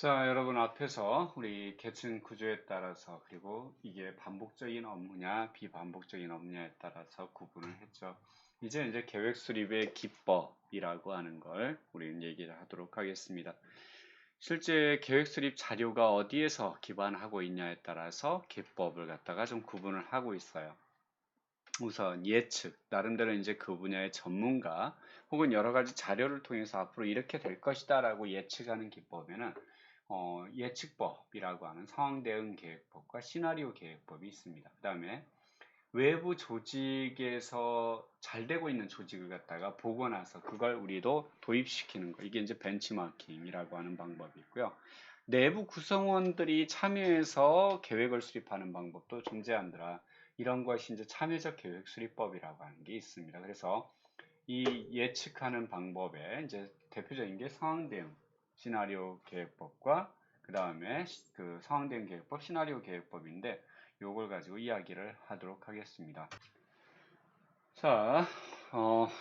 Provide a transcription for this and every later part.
자, 여러분 앞에서 우리 계층 구조에 따라서 그리고 이게 반복적인 업무냐 비반복적인 업무냐에 따라서 구분을 했죠. 이제 계획 수립의 기법이라고 하는 걸 우리는 얘기를 하도록 하겠습니다. 실제 계획 수립 자료가 어디에서 기반하고 있냐에 따라서 기법을 갖다가 좀 구분을 하고 있어요. 우선 예측, 나름대로 이제 그 분야의 전문가 혹은 여러 가지 자료를 통해서 앞으로 이렇게 될 것이다라고 예측하는 기법에는 예측법이라고 하는 상황 대응 계획법과 시나리오 계획법이 있습니다. 그 다음에 외부 조직에서 잘 되고 있는 조직을 갖다가 보고 나서 그걸 우리도 도입시키는 거. 이게 이제 벤치마킹이라고 하는 방법이 있고요. 내부 구성원들이 참여해서 계획을 수립하는 방법도 존재한더라. 이런 것이 이제 참여적 계획 수립법이라고 하는 게 있습니다. 그래서 이 예측하는 방법에 이제 대표적인 게 상황 대응 시나리오 계획법과 그 다음에 그 상황 대응 계획법, 시나리오 계획법인데 요걸 가지고 이야기를 하도록 하겠습니다. 자,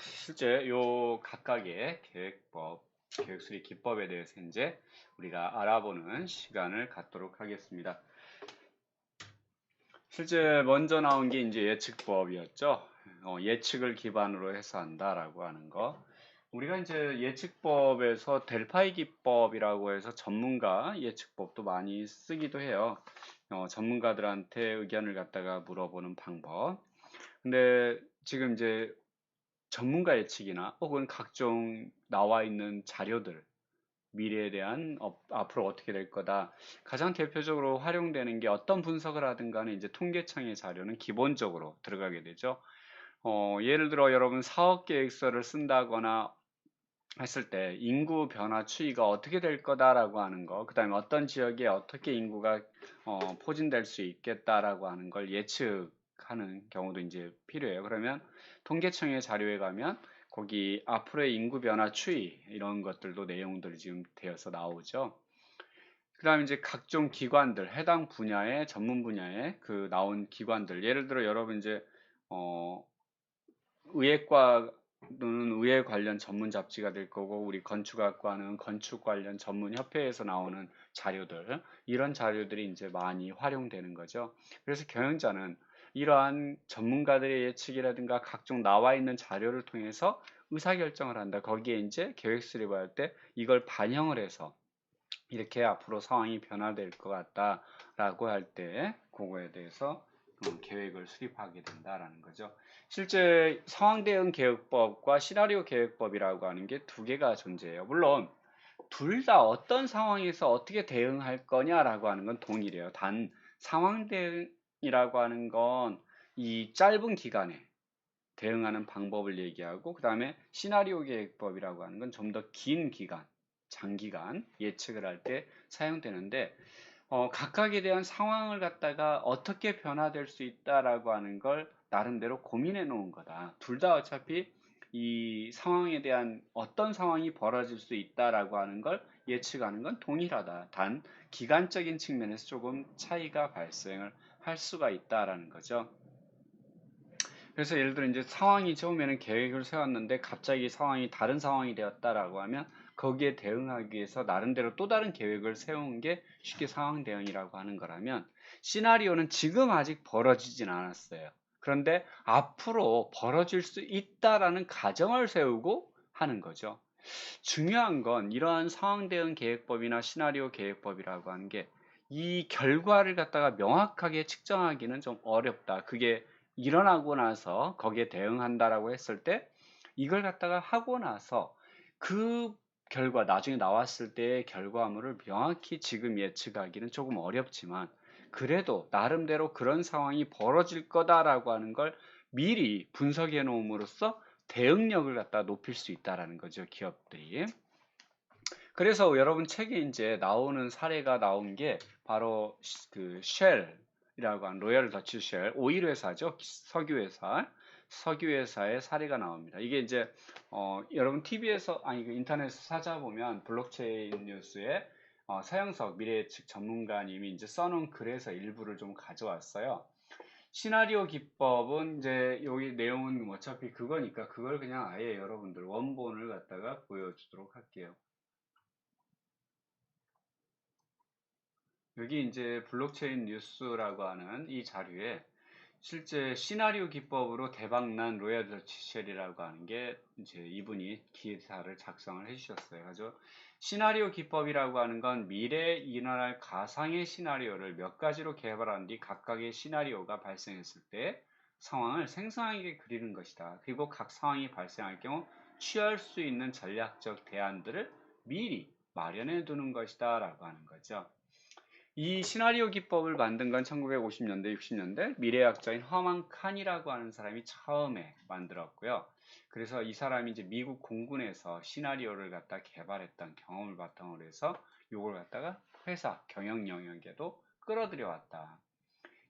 실제 요 각각의 계획법, 계획 수립 기법에 대해서 이제 우리가 알아보는 시간을 갖도록 하겠습니다. 실제 먼저 나온 게 이제 예측법이었죠. 예측을 기반으로 해서 한다라고 하는 거. 우리가 이제 예측법에서 델파이 기법이라고 해서 전문가 예측법도 많이 쓰기도 해요. 전문가들한테 의견을 갖다가 물어보는 방법. 근데 지금 이제 전문가 예측이나 혹은 각종 나와 있는 자료들, 미래에 대한 앞으로 어떻게 될 거다. 가장 대표적으로 활용되는 게 어떤 분석을 하든 간에 이제 통계청의 자료는 기본적으로 들어가게 되죠. 예를 들어 여러분 사업 계획서를 쓴다거나 했을 때 인구 변화 추이가 어떻게 될 거다라고 하는 거, 그 다음에 어떤 지역에 어떻게 인구가 포진될 수 있겠다라고 하는 걸 예측하는 경우도 이제 필요해요. 그러면 통계청의 자료에 가면 거기 앞으로의 인구 변화 추이 이런 것들도 내용들이 지금 되어서 나오죠. 그 다음에 이제 각종 기관들, 해당 분야의 전문 분야의 그 나온 기관들, 예를 들어 여러분 이제 어, 의예과는 의예 관련 전문 잡지가 될 거고 우리 건축학과는 건축 관련 전문 협회에서 나오는 자료들 이런 자료들이 이제 많이 활용되는 거죠. 그래서 경영자는 이러한 전문가들의 예측이라든가 각종 나와 있는 자료를 통해서 의사결정을 한다. 거기에 이제 계획 수립할 때 이걸 반영을 해서 이렇게 앞으로 상황이 변화될 것 같다라고 할 때 그거에 대해서 계획을 수립하게 된다라는 거죠. 실제 상황 대응 계획법과 시나리오 계획법이라고 하는 게 두 개가 존재해요. 물론 둘 다 어떤 상황에서 어떻게 대응할 거냐라고 하는 건 동일해요. 단 상황 대응이라고 하는 건 이 짧은 기간에 대응하는 방법을 얘기하고 그 다음에 시나리오 계획법이라고 하는 건 좀 더 긴 기간, 장기간 예측을 할 때 사용되는데 각각에 대한 상황을 갖다가 어떻게 변화될 수 있다라고 하는 걸 나름대로 고민해 놓은 거다. 둘 다 어차피 이 상황에 대한 어떤 상황이 벌어질 수 있다라고 하는 걸 예측하는 건 동일하다. 단 기간적인 측면에서 조금 차이가 발생을 할 수가 있다라는 거죠. 그래서 예를 들어 이제 상황이 처음에는 계획을 세웠는데 갑자기 상황이 다른 상황이 되었다라고 하면 거기에 대응하기 위해서 나름대로 또 다른 계획을 세운 게 쉽게 상황 대응이라고 하는 거라면 시나리오는 지금 아직 벌어지진 않았어요. 그런데 앞으로 벌어질 수 있다라는 가정을 세우고 하는 거죠. 중요한 건 이러한 상황 대응 계획법이나 시나리오 계획법이라고 하는 게 이 결과를 갖다가 명확하게 측정하기는 좀 어렵다. 그게 일어나고 나서 거기에 대응한다라고 했을 때 이걸 갖다가 하고 나서 그 결과 나중에 나왔을 때의 결과물을 명확히 지금 예측하기는 조금 어렵지만 그래도 나름대로 그런 상황이 벌어질 거다라고 하는 걸 미리 분석해 놓음으로써 대응력을 갖다 높일 수 있다라는 거죠, 기업들이. 그래서 여러분 책에 이제 나오는 사례가 나온 게 바로 그 쉘이라고 한 로열 더치 쉘 오일 회사죠. 석유 회사. 석유 회사의 사례가 나옵니다. 이게 이제 여러분 TV에서 아니 그 인터넷에서 찾아보면 블록체인 뉴스에 서영석 미래예측 전문가님이 이제 써놓은 글에서 일부를 좀 가져왔어요. 시나리오 기법은 이제 여기 내용은 어차피 그거니까 그걸 그냥 아예 여러분들 원본을 갖다가 보여주도록 할게요. 여기 이제 블록체인 뉴스라고 하는 이 자료에 실제 시나리오 기법으로 대박난 로얄 더치 쉘이라고 하는 게 이제 이분이 기사를 작성을 해주셨어요. 그래서 시나리오 기법이라고 하는 건 미래에 일어날 가상의 시나리오를 몇 가지로 개발한 뒤 각각의 시나리오가 발생했을 때 상황을 생생하게 그리는 것이다. 그리고 각 상황이 발생할 경우 취할 수 있는 전략적 대안들을 미리 마련해 두는 것이다 라고 하는 거죠. 이 시나리오 기법을 만든 건 1950년대, 60년대 미래학자인 허만 칸이라고 하는 사람이 처음에 만들었고요. 그래서 이 사람이 이제 미국 공군에서 시나리오를 갖다 개발했던 경험을 바탕으로 해서 이걸 갖다가 회사 경영 영역에도 끌어들여 왔다.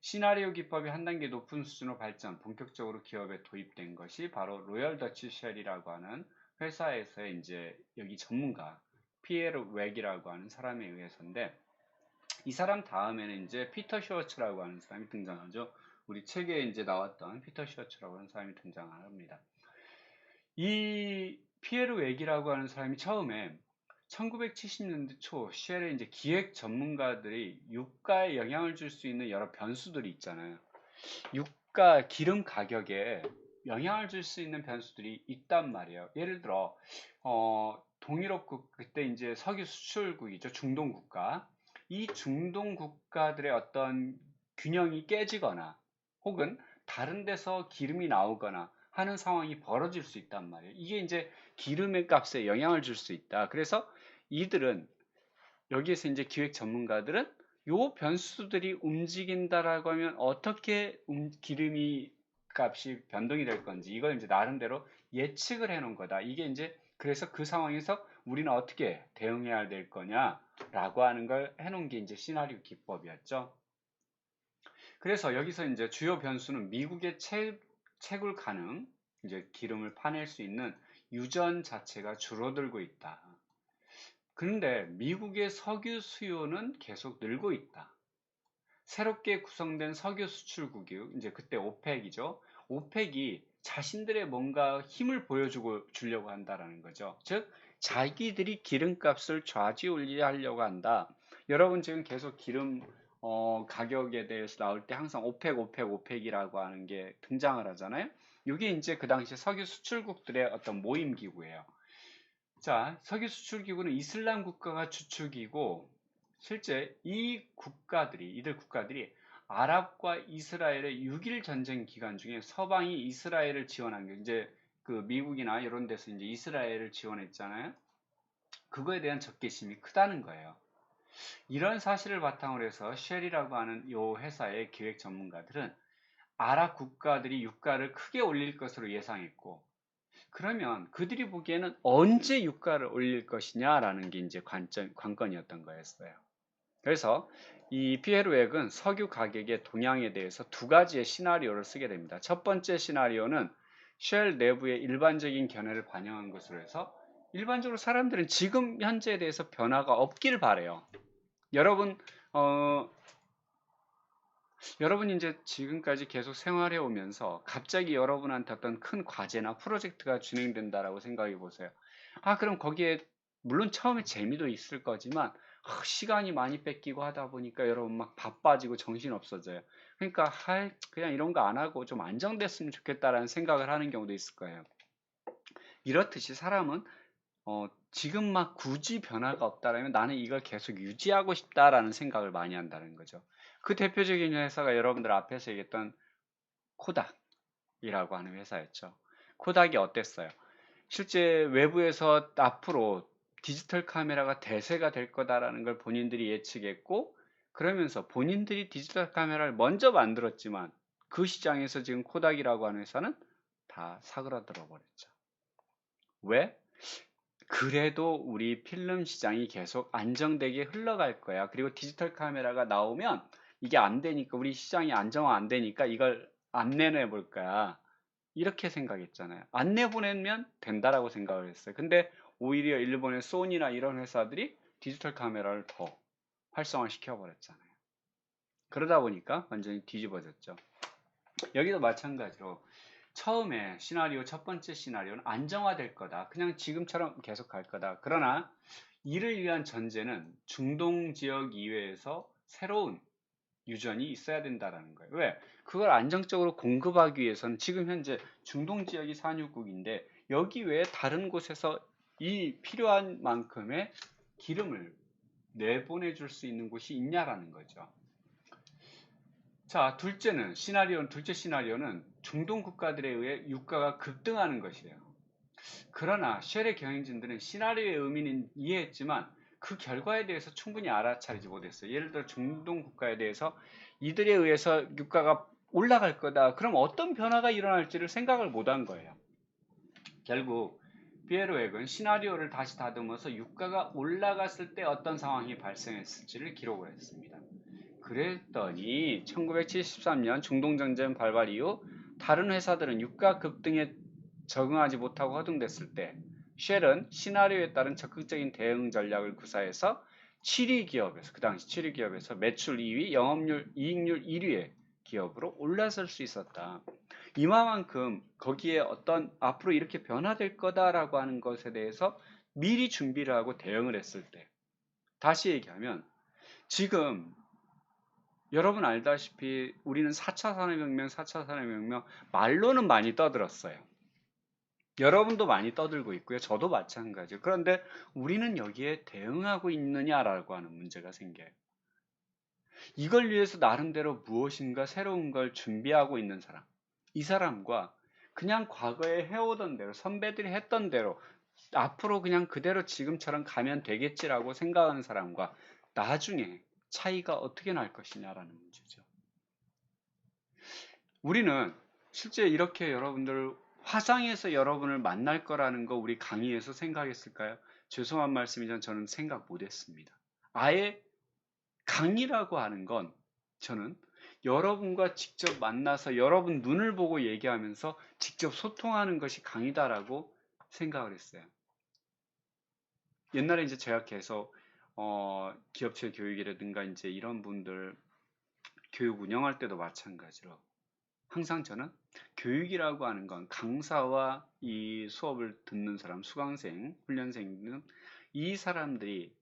시나리오 기법이 한 단계 높은 수준으로 발전, 본격적으로 기업에 도입된 것이 바로 로열 더치 쉘이라고 하는 회사에서의 이제 여기 전문가 피에르 웩이라고 하는 사람에 의해서인데, 이 사람 다음에는 이제 피터 슈워츠라고 하는 사람이 등장하죠. 우리 책에 이제 나왔던 피터 슈워츠라고 하는 사람이 등장합니다. 이 피에르 웩이라고 하는 사람이 처음에 1970년대 초 쉘의 이제 기획 전문가들이 유가에 영향을 줄 수 있는 여러 변수들이 있잖아요. 유가 기름 가격에 영향을 줄 수 있는 변수들이 있단 말이에요. 예를 들어 동유럽국, 그때 이제 석유 수출국이죠. 중동 국가. 이 중동 국가들의 어떤 균형이 깨지거나 혹은 다른 데서 기름이 나오거나 하는 상황이 벌어질 수 있단 말이에요. 이게 이제 기름의 값에 영향을 줄 수 있다. 그래서 이들은 여기에서 이제 기획 전문가들은 요 변수들이 움직인다라고 하면 어떻게 기름이 값이 변동이 될 건지 이걸 이제 나름대로 예측을 해 놓은 거다. 이게 이제 그래서 그 상황에서 우리는 어떻게 대응해야 될 거냐라고 하는 걸 해놓은 게 이제 시나리오 기법이었죠. 그래서 여기서 이제 주요 변수는 미국의 채굴 가능, 이제 기름을 파낼 수 있는 유전 자체가 줄어들고 있다. 그런데 미국의 석유 수요는 계속 늘고 있다. 새롭게 구성된 석유 수출국이 이제 그때 오펙이죠. 오펙이 자신들의 뭔가 힘을 보여주고 주려고 한다라는 거죠. 즉 자기들이 기름값을 좌지우지하려고 한다. 여러분 지금 계속 기름 가격에 대해서 나올 때 항상 오펙이라고 하는 게 등장을 하잖아요. 이게 이제 그 당시 석유 수출국들의 어떤 모임 기구예요. 자, 석유 수출 기구는 이슬람 국가가 주축이고 실제 이들 국가들이 아랍과 이스라엘의 6일 전쟁 기간 중에 서방이 이스라엘을 지원한 게 이제 그 미국이나 이런 데서 이제 이스라엘을 지원했잖아요. 그거에 대한 적개심이 크다는 거예요. 이런 사실을 바탕으로 해서 쉘이라고 하는 이 회사의 기획 전문가들은 아랍 국가들이 유가를 크게 올릴 것으로 예상했고, 그러면 그들이 보기에는 언제 유가를 올릴 것이냐라는 게 이제 관건이었던 거였어요. 그래서 이 피에르 웩은 석유 가격의 동향에 대해서 두 가지의 시나리오를 쓰게 됩니다. 첫 번째 시나리오는 쉘 내부의 일반적인 견해를 반영한 것으로 해서 일반적으로 사람들은 지금 현재에 대해서 변화가 없길 바래요. 여러분 어, 여러분이 이제 지금까지 계속 생활해 오면서 갑자기 여러분한테 어떤 큰 과제나 프로젝트가 진행된다라고 생각해 보세요. 아, 그럼 거기에 물론 처음에 재미도 있을 거지만 시간이 많이 뺏기고 하다 보니까 여러분 막 바빠지고 정신 없어져요. 그러니까 그냥 이런 거 안 하고 좀 안정됐으면 좋겠다라는 생각을 하는 경우도 있을 거예요. 이렇듯이 사람은 지금 막 굳이 변화가 없다라면 나는 이걸 계속 유지하고 싶다라는 생각을 많이 한다는 거죠. 그 대표적인 회사가 여러분들 앞에서 얘기했던 코닥이라고 하는 회사였죠. 코닥이 어땠어요? 실제 외부에서 앞으로 디지털 카메라가 대세가 될 거다라는 걸 본인들이 예측했고, 그러면서 본인들이 디지털 카메라를 먼저 만들었지만 그 시장에서 지금 코닥이라고 하는 회사는 다 사그라들어 버렸죠. 왜? 그래도 우리 필름 시장이 계속 안정되게 흘러갈 거야. 그리고 디지털 카메라가 나오면 이게 안 되니까, 우리 시장이 안정화 안 되니까 이걸 안 내내 볼 거야. 이렇게 생각했잖아요. 안 내보내면 된다라고 생각을 했어요. 근데 오히려 일본의 소니나 이런 회사들이 디지털 카메라를 더 활성화 시켜버렸잖아요. 그러다 보니까 완전히 뒤집어졌죠. 여기도 마찬가지로 처음에 시나리오, 첫 번째 시나리오는 안정화될 거다. 그냥 지금처럼 계속 갈 거다. 그러나 이를 위한 전제는 중동 지역 이외에서 새로운 유전이 있어야 된다라는 거예요. 왜? 그걸 안정적으로 공급하기 위해서는 지금 현재 중동 지역이 산유국인데 여기 외에 다른 곳에서 이 필요한 만큼의 기름을 내보내 줄 수 있는 곳이 있냐라는 거죠. 자, 둘째 시나리오는 중동 국가들에 의해 유가가 급등하는 것이에요. 그러나 쉘의 경영진들은 시나리오의 의미는 이해했지만 그 결과에 대해서 충분히 알아차리지 못했어요. 예를 들어 중동 국가에 대해서 이들에 의해서 유가가 올라갈 거다. 그럼 어떤 변화가 일어날지를 생각을 못한 거예요. 결국 피에로액은 시나리오를 다시 다듬어서 유가가 올라갔을 때 어떤 상황이 발생했을지를 기록을 했습니다. 그랬더니 1973년 중동전쟁 발발 이후 다른 회사들은 유가 급등에 적응하지 못하고 허둥댔을 때 쉘은 시나리오에 따른 적극적인 대응 전략을 구사해서 7위 기업에서, 그 당시 7위 기업에서 매출 2위, 영업률, 이익률 1위의 기업으로 올라설 수 있었다. 이만큼 거기에 어떤 앞으로 이렇게 변화될 거다라고 하는 것에 대해서 미리 준비를 하고 대응을 했을 때, 다시 얘기하면 지금 여러분 알다시피 우리는 4차 산업혁명, 4차 산업혁명 말로는 많이 떠들었어요. 여러분도 많이 떠들고 있고요. 저도 마찬가지예요. 그런데 우리는 여기에 대응하고 있느냐라고 하는 문제가 생겨요. 이걸 위해서 나름대로 무엇인가 새로운 걸 준비하고 있는 사람. 이 사람과 그냥 과거에 해오던 대로, 선배들이 했던 대로 앞으로 그냥 그대로 지금처럼 가면 되겠지라고 생각하는 사람과 나중에 차이가 어떻게 날 것이냐라는 문제죠. 우리는 실제 이렇게 여러분들 화상에서 여러분을 만날 거라는 거 우리 강의에서 생각했을까요? 죄송한 말씀이지만 저는 생각 못 했습니다. 아예 강의라고 하는 건 저는 여러분과 직접 만나서 여러분 눈을 보고 얘기하면서 직접 소통하는 것이 강의다라고 생각을 했어요. 옛날에 이제 제가 계속 기업체 교육이라든가 이제 이런 분들 교육 운영할 때도 마찬가지로 항상 저는 교육이라고 하는 건 강사와 이 수업을 듣는 사람, 수강생, 훈련생은 이 사람들이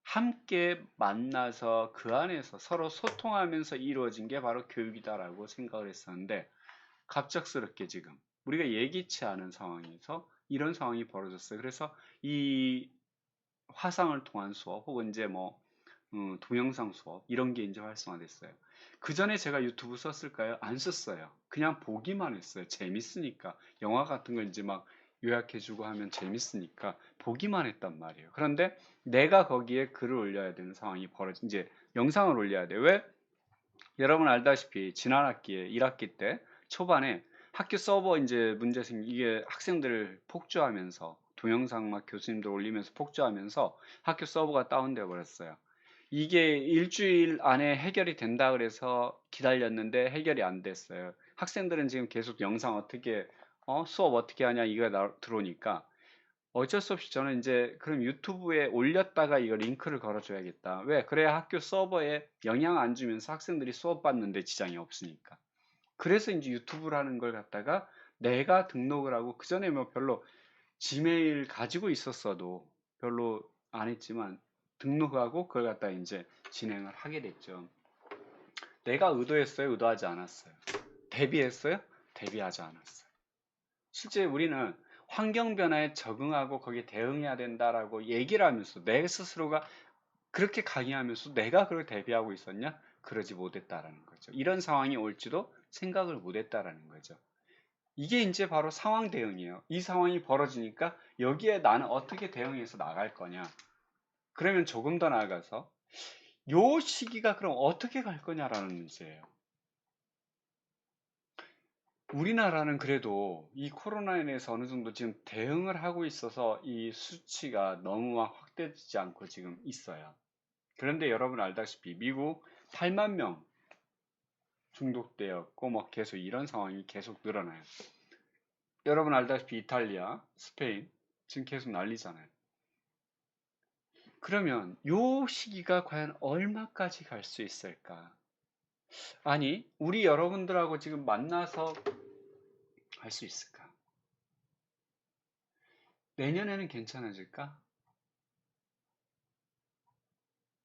함께 만나서 그 안에서 서로 소통하면서 이루어진 게 바로 교육이다라고 생각을 했었는데 갑작스럽게 지금 우리가 예기치 않은 상황에서 이런 상황이 벌어졌어요. 그래서 이 화상을 통한 수업 혹은 이제 뭐 동영상 수업 이런 게 이제 활성화됐어요. 그 전에 제가 유튜브 썼을까요? 안 썼어요. 그냥 보기만 했어요. 재밌으니까. 영화 같은 거 이제 막 요약해주고 하면 재밌으니까 보기만 했단 말이에요. 그런데 내가 거기에 글을 올려야 되는 상황이 이제 영상을 올려야 돼요. 왜? 여러분 알다시피 지난 학기에 1학기 때 초반에 학교 서버 이제 문제 이게 학생들을 폭주하면서 동영상 막 교수님들 올리면서 폭주하면서 학교 서버가 다운되어 버렸어요. 이게 일주일 안에 해결이 된다 그래서 기다렸는데 해결이 안 됐어요. 학생들은 지금 계속 영상 어떻게 수업 어떻게 하냐 이거 들어오니까 어쩔 수 없이 저는 이제 그럼 유튜브에 올렸다가 이거 링크를 걸어줘야겠다. 왜? 그래야 학교 서버에 영향 안 주면서 학생들이 수업 받는데 지장이 없으니까. 그래서 이제 유튜브라는 걸 갖다가 내가 등록을 하고 그 전에 뭐 별로 지메일 가지고 있었어도 별로 안 했지만 등록하고 그걸 갖다 이제 진행을 하게 됐죠. 내가 의도했어요? 의도하지 않았어요? 대비했어요? 대비하지 않았어요. 실제 우리는 환경 변화에 적응하고 거기에 대응해야 된다라고 얘기를 하면서 내 스스로가 그렇게 강의하면서 내가 그걸 대비하고 있었냐? 그러지 못했다라는 거죠. 이런 상황이 올지도 생각을 못했다라는 거죠. 이게 이제 바로 상황 대응이에요. 이 상황이 벌어지니까 여기에 나는 어떻게 대응해서 나갈 거냐? 그러면 조금 더 나아가서 요 시기가 그럼 어떻게 갈 거냐라는 문제예요. 우리나라는 그래도 이 코로나에 대해서 어느 정도 지금 대응을 하고 있어서 이 수치가 너무 막 확대되지 않고 지금 있어요. 그런데 여러분 알다시피 미국 8만 명 중독되었고 뭐 계속 이런 상황이 계속 늘어나요. 여러분 알다시피 이탈리아, 스페인 지금 계속 난리잖아요. 그러면 요 시기가 과연 얼마까지 갈 수 있을까? 아니, 우리 여러분들하고 지금 만나서 할 수 있을까? 내년에는 괜찮아질까?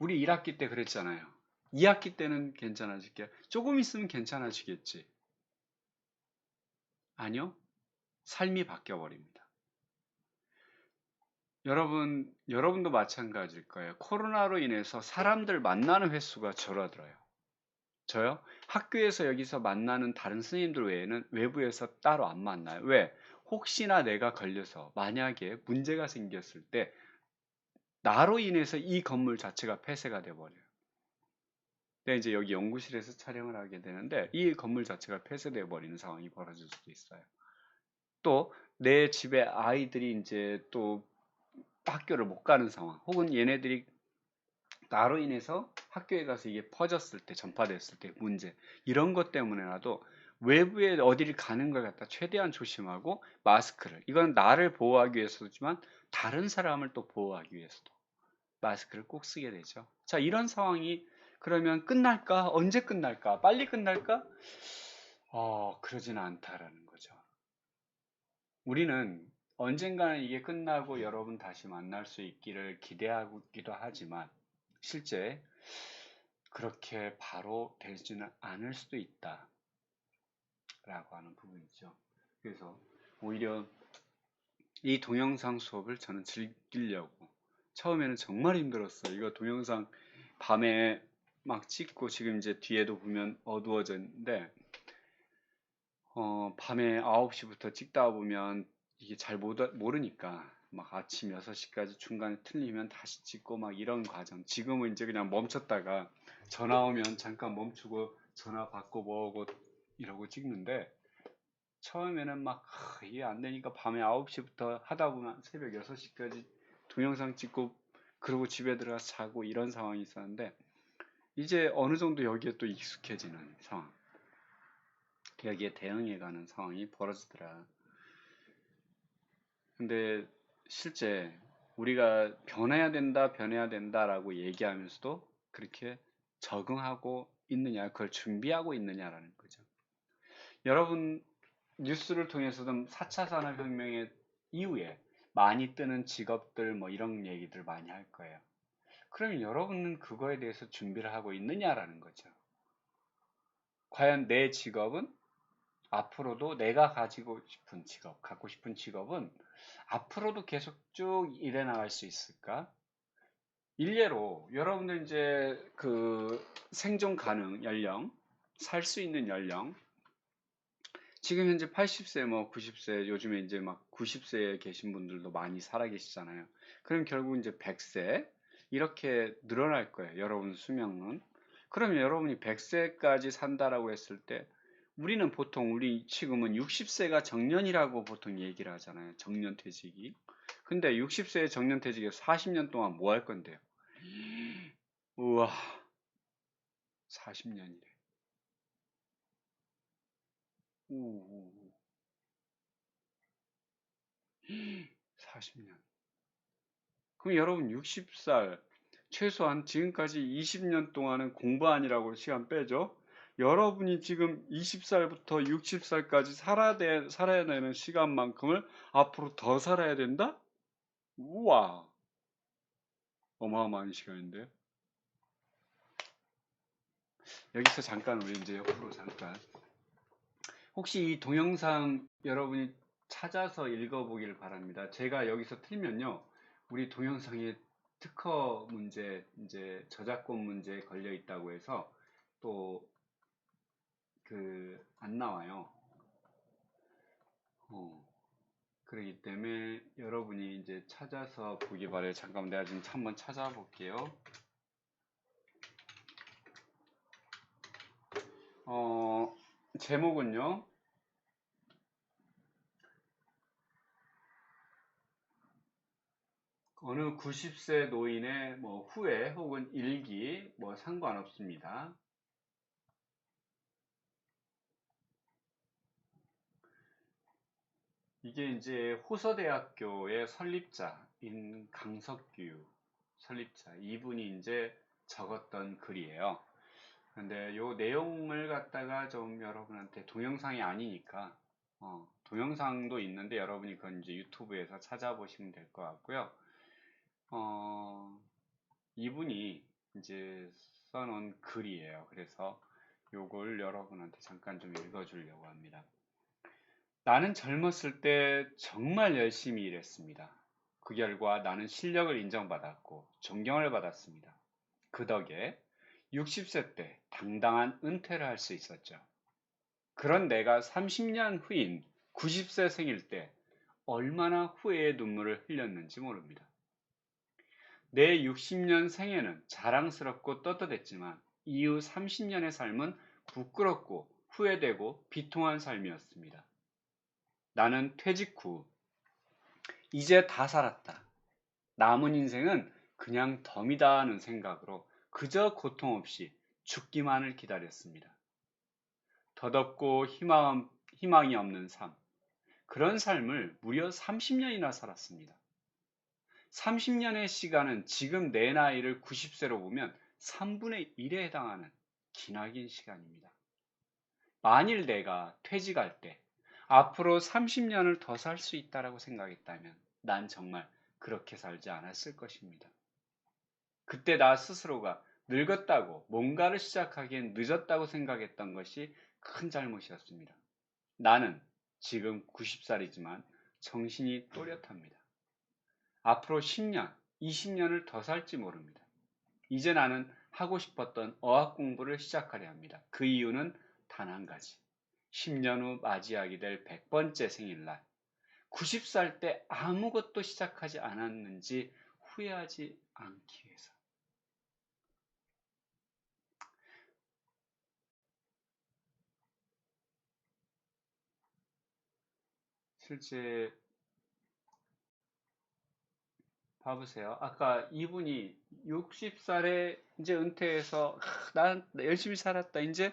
우리 1학기 때 그랬잖아요. 2학기 때는 괜찮아질게. 조금 있으면 괜찮아지겠지. 아니요. 삶이 바뀌어 버립니다. 여러분도 마찬가지일 거예요. 코로나로 인해서 사람들 만나는 횟수가 줄어들어요. 저요? 학교에서 여기서 만나는 다른 스님들 외에는 외부에서 따로 안 만나요. 왜? 혹시나 내가 걸려서 만약에 문제가 생겼을 때 나로 인해서 이 건물 자체가 폐쇄가 돼 버려요. 근데 이제 여기 연구실에서 촬영을 하게 되는데 이 건물 자체가 폐쇄돼 버리는 상황이 벌어질 수도 있어요. 또 내 집에 아이들이 이제 또 학교를 못 가는 상황, 혹은 얘네들이 나로 인해서 학교에 가서 이게 퍼졌을 때, 전파됐을 때 문제, 이런 것 때문에라도 외부에 어디를 가는 걸 갖다 최대한 조심하고 마스크를, 이건 나를 보호하기 위해서지만 다른 사람을 또 보호하기 위해서도 마스크를 꼭 쓰게 되죠. 자, 이런 상황이 그러면 끝날까? 언제 끝날까? 빨리 끝날까? 그러지는 않다라는 거죠. 우리는 언젠가는 이게 끝나고 여러분 다시 만날 수 있기를 기대하기도 하지만 실제 그렇게 바로 되지는 않을 수도 있다라고 하는 부분이죠. 그래서 오히려 이 동영상 수업을 저는 즐기려고 처음에는 정말 힘들었어요. 이거 동영상 밤에 막 찍고 지금 이제 뒤에도 보면 어두워졌는데 밤에 9시부터 찍다 보면 이게 잘 모르니까 막 아침 6시까지 중간에 틀리면 다시 찍고 막 이런 과정. 지금은 이제 그냥 멈췄다가 전화 오면 잠깐 멈추고 전화 받고 뭐하고 이러고 찍는데 처음에는 막 이게 안 되니까 밤에 9시부터 하다 보면 새벽 6시까지 동영상 찍고 그러고 집에 들어가서 자고 이런 상황이 있었는데 이제 어느 정도 여기에 또 익숙해지는 상황. 여기에 대응해가는 상황이 벌어지더라. 근데 실제 우리가 변해야 된다라고 얘기하면서도 그렇게 적응하고 있느냐, 그걸 준비하고 있느냐라는 거죠. 여러분 뉴스를 통해서도 4차 산업혁명 이후에 많이 뜨는 직업들 뭐 이런 얘기들 많이 할 거예요. 그러면 여러분은 그거에 대해서 준비를 하고 있느냐라는 거죠. 과연 내 직업은 앞으로도 내가 가지고 싶은 직업, 갖고 싶은 직업은 앞으로도 계속 쭉 일해 나갈 수 있을까? 일례로 여러분들 이제 그 생존 가능 연령, 살 수 있는 연령, 지금 현재 80세, 뭐 90세, 요즘에 이제 막 90세에 계신 분들도 많이 살아 계시잖아요. 그럼 결국 이제 100세 이렇게 늘어날 거예요. 여러분 수명은. 그러면 여러분이 100세까지 산다라고 했을 때 우리는 보통 우리 지금은 60세가 정년이라고 보통 얘기를 하잖아요. 정년퇴직이. 근데 60세의 정년퇴직에서 40년 동안 뭐 할 건데요? 우와, 40년이래. 우, 40년. 그럼 여러분 60살, 최소한 지금까지 20년 동안은 공부 아니라고 시간 빼죠? 여러분이 지금 20살부터 60살까지 살아야 되는 시간만큼을 앞으로 더 살아야 된다? 우와, 어마어마한 시간인데요. 여기서 잠깐 우리 이제 옆으로 잠깐. 혹시 이 동영상 여러분이 찾아서 읽어보기를 바랍니다. 제가 여기서 틀면요. 우리 동영상에 특허 문제, 이제 저작권 문제 걸려 있다고 해서 또 안 나와요. 그렇기 때문에 여러분이 이제 찾아서 보기 바래요. 잠깐만 내가 지금 한번 찾아볼게요. 제목은요. 어느 90세 노인의 뭐 후회 혹은 일기 뭐 상관없습니다. 이게 이제 호서대학교의 설립자인 강석규 설립자 이분이 이제 적었던 글이에요. 근데 요 내용을 갖다가 좀 여러분한테 동영상이 아니니까 동영상도 있는데 여러분이 그건 이제 유튜브에서 찾아보시면 될 것 같고요. 어, 이분이 이제 써놓은 글이에요. 그래서 요걸 여러분한테 잠깐 좀 읽어주려고 합니다. 나는 젊었을 때 정말 열심히 일했습니다. 그 결과 나는 실력을 인정받았고 존경을 받았습니다. 그 덕에 60세 때 당당한 은퇴를 할 수 있었죠. 그런 내가 30년 후인 90세 생일 때 얼마나 후회의 눈물을 흘렸는지 모릅니다. 내 60년 생애는 자랑스럽고 떳떳했지만 이후 30년의 삶은 부끄럽고 후회되고 비통한 삶이었습니다. 나는 퇴직 후 이제 다 살았다. 남은 인생은 그냥 덤이다 하는 생각으로 그저 고통 없이 죽기만을 기다렸습니다. 덧없고 희망이 없는 삶. 그런 삶을 무려 30년이나 살았습니다. 30년의 시간은 지금 내 나이를 90세로 보면 3분의 1에 해당하는 기나긴 시간입니다. 만일 내가 퇴직할 때 앞으로 30년을 더 살 수 있다고 생각했다면 난 정말 그렇게 살지 않았을 것입니다. 그때 나 스스로가 늙었다고 뭔가를 시작하기엔 늦었다고 생각했던 것이 큰 잘못이었습니다. 나는 지금 90살이지만 정신이 또렷합니다. 앞으로 10년, 20년을 더 살지 모릅니다. 이제 나는 하고 싶었던 어학 공부를 시작하려 합니다. 그 이유는 단 한 가지. 10년 후 맞이하게 될 100번째 생일날, 90살 때 아무것도 시작하지 않았는지 후회하지 않기 위해서. 실제 봐보세요. 아까 이분이 60살에 이제 은퇴해서 난 열심히 살았다. 이제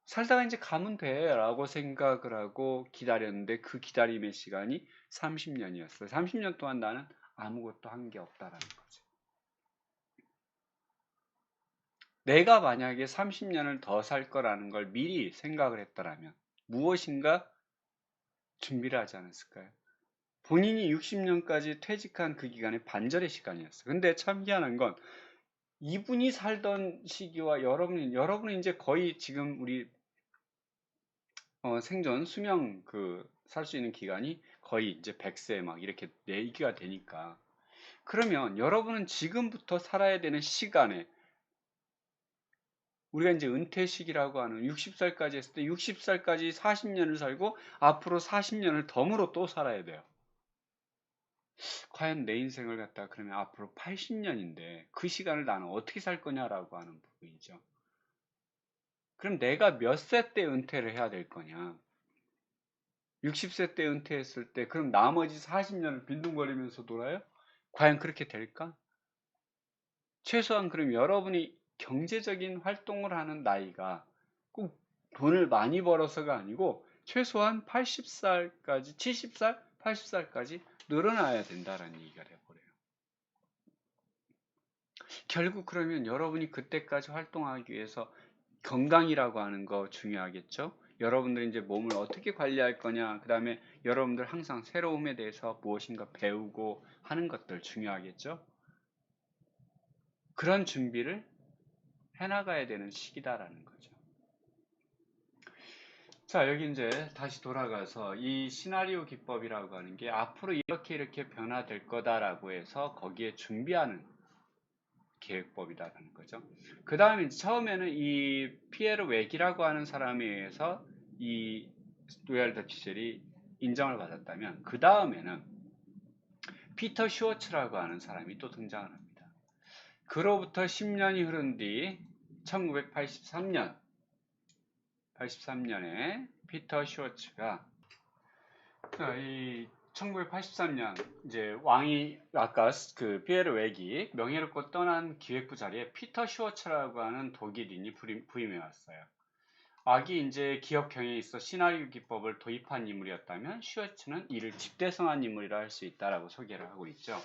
살다가 이제 가면 돼 라고 생각을 하고 기다렸는데 그 기다림의 시간이 30년이었어요. 30년 동안 나는 아무것도 한 게 없다라는 거죠. 내가 만약에 30년을 더 살 거라는 걸 미리 생각을 했더라면 무엇인가 준비를 하지 않았을까요? 본인이 60년까지 퇴직한 그 기간이 반절의 시간이었어요. 근데 참 희한한 건 이분이 살던 시기와 여러분은 이제 거의 지금 우리 생존 수명 살 수 있는 기간이 거의 이제 100세 막 이렇게 얘기가 되니까 그러면 여러분은 지금부터 살아야 되는 시간에 우리가 이제 은퇴 시기라고 하는 60살까지 했을 때 60살까지 40년을 살고 앞으로 40년을 덤으로 또 살아야 돼요. 과연 내 인생을 갖다 그러면 앞으로 80년인데 그 시간을 나는 어떻게 살 거냐라고 하는 부분이죠. 그럼 내가 몇 세 때 은퇴를 해야 될 거냐? 60세 때 은퇴했을 때 그럼 나머지 40년을 빈둥거리면서 놀아요? 과연 그렇게 될까? 최소한 그럼 여러분이 경제적인 활동을 하는 나이가 꼭 돈을 많이 벌어서가 아니고 최소한 80살까지, 70살, 80살까지 늘어나야 된다라는 얘기가 돼버려요. 결국 그러면 여러분이 그때까지 활동하기 위해서 건강이라고 하는 거 중요하겠죠? 여러분들이 이제 몸을 어떻게 관리할 거냐, 그 다음에 여러분들 항상 새로움에 대해서 무엇인가 배우고 하는 것들 중요하겠죠? 그런 준비를 해나가야 되는 시기다라는 거죠. 자, 여기 이제 다시 돌아가서 이 시나리오 기법이라고 하는 게 앞으로 이렇게 변화될 거다라고 해서 거기에 준비하는 계획법이다라는 거죠. 그 다음에 처음에는 이 피에르 웨기라고 하는 사람에 의해서 이 로얄 더치셀이 인정을 받았다면 그 다음에는 피터 슈워츠라고 하는 사람이 또 등장을 합니다. 그로부터 10년이 흐른 뒤 1983년에 피터 슈워츠가 이 1983년 이제 왕이 아까 그 피에르 웨기 명예롭고 떠난 기획부 자리에 피터 슈워츠라고 하는 독일인이 부임해 왔어요. 악이 이제 기업 경영에 있어 시나리오 기법을 도입한 인물이었다면 슈워츠는 이를 집대성한 인물이라 할 수 있다라고 소개를 하고 있죠.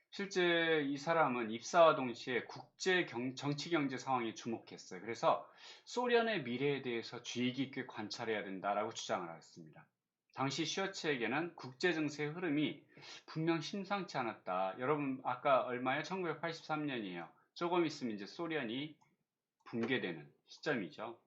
실제 이 사람은 입사와 동시에 국제 정치 경제 상황에 주목했어요. 그래서 소련의 미래에 대해서 주의 깊게 관찰해야 된다라고 주장을 했습니다. 당시 슈어츠에게는 국제 정세의 흐름이 분명 심상치 않았다. 여러분 아까 얼마요? 1983년이에요. 조금 있으면 이제 소련이 붕괴되는 시점이죠.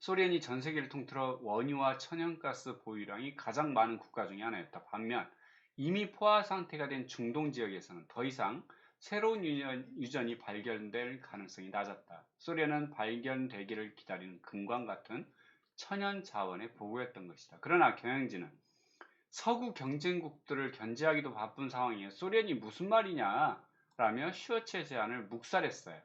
소련이 전 세계를 통틀어 원유와 천연가스 보유량이 가장 많은 국가 중에 하나였다. 반면 이미 포화 상태가 된 중동 지역에서는 더 이상 새로운 유전이 발견될 가능성이 낮았다. 소련은 발견되기를 기다리는 금광 같은 천연 자원에 보고했던 것이다. 그러나 경영진은 서구 경쟁국들을 견제하기도 바쁜 상황에 소련이 무슨 말이냐 라며 슈어체 제안을 묵살했어요.